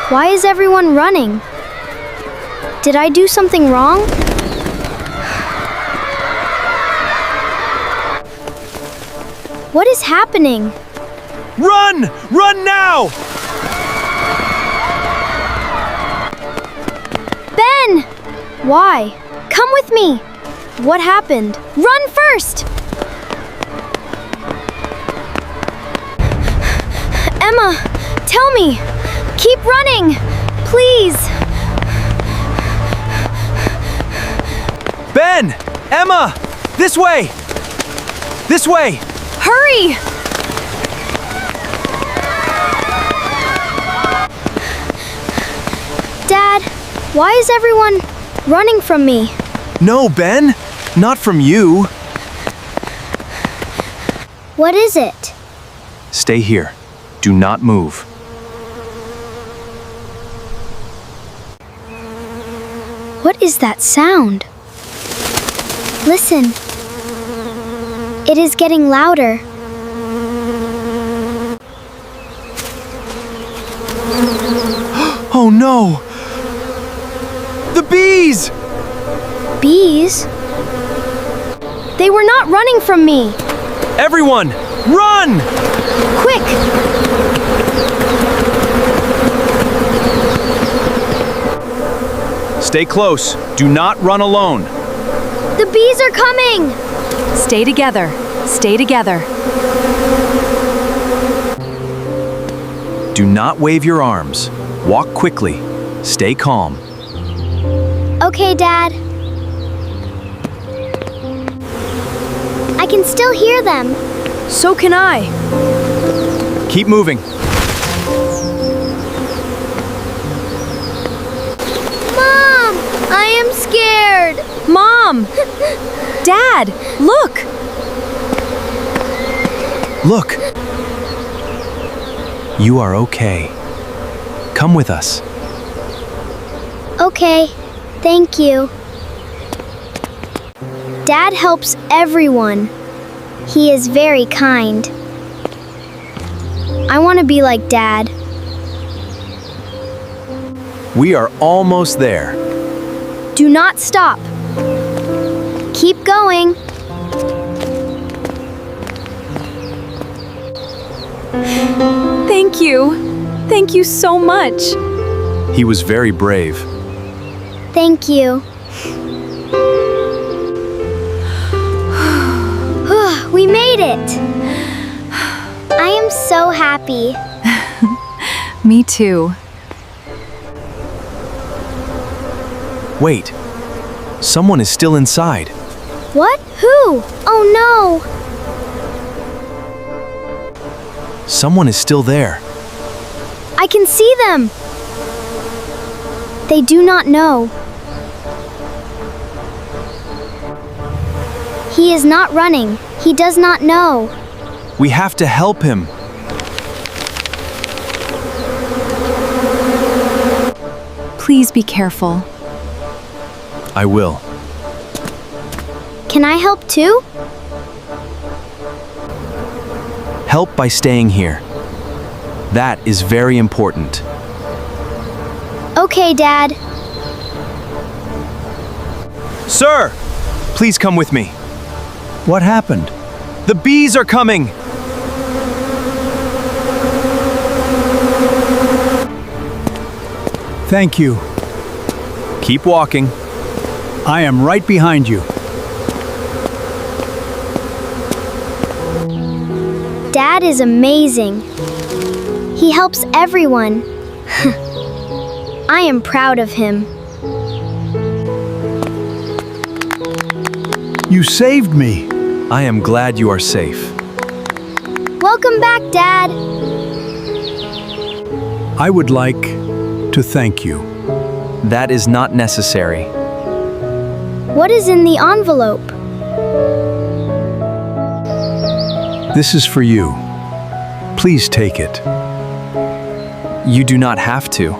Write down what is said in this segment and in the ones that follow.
Why is everyone running? Did I do something wrong? What is happening? Run! Run now! Ben! Why? Come with me! What happened? Run first! Emma, tell me! Keep running! Please! Ben! Emma! This way! This way! Hurry! Dad, why is everyone running from me? No, Ben! Not from you. What is it? Stay here. Do not move. What is that sound? Listen. It is getting louder. Oh no! The bees! Bees? They were not running from me. Everyone, run! Quick! Stay close. Do not run alone. The bees are coming! Stay together. Stay together. Do not wave your arms. Walk quickly. Stay calm. Okay, Dad. I can still hear them. So can I. Keep moving. Mom! I am scared! Mom! Dad, look! Look. You are okay. Come with us. Okay, thank you. Dad helps everyone. He is very kind. I want to be like Dad. We are almost there. Do not stop. Keep going. Thank you. Thank you so much. He was very brave. Thank you. We made it! I am so happy. Me too. Wait. Someone is still inside. What? Who? Oh no! Someone is still there. I can see them! They do not know. He is not running. He does not know. We have to help him. Please be careful. I will. Can I help too? Help by staying here. That is very important. Okay, Dad. Sir, please come with me. What happened? The bees are coming. Thank you. Keep walking. I am right behind you. Dad is amazing. He helps everyone. I am proud of him. You saved me. I am glad you are safe. Welcome back, Dad. I would like to thank you. That is not necessary. What is in the envelope? This is for you. Please take it. You do not have to.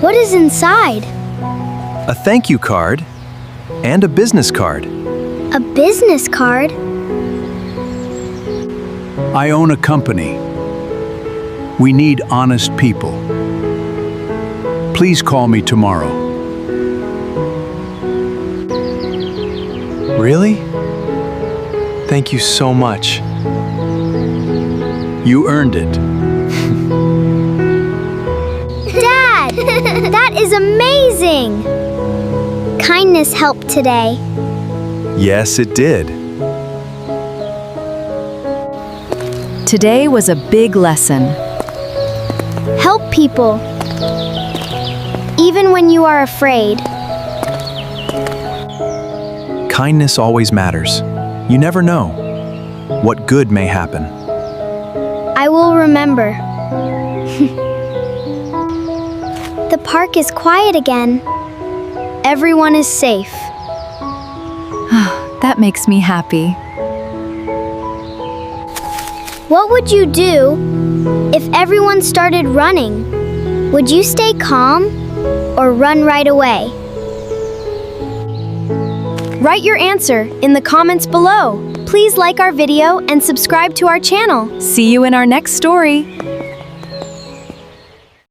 What is inside? A thank you card and a business card. A business card? I own a company. We need honest people. Please call me tomorrow. Really? Thank you so much. You earned it. Dad! That is amazing! Kindness helped today. Yes, it did. Today was a big lesson. Help people. Even when you are afraid. Kindness always matters. You never know what good may happen. I will remember. The park is quiet again. Everyone is safe. That makes me happy. What would you do if everyone started running? Would you stay calm or run right away? Write your answer in the comments below. Please like our video and subscribe to our channel. See you in our next story.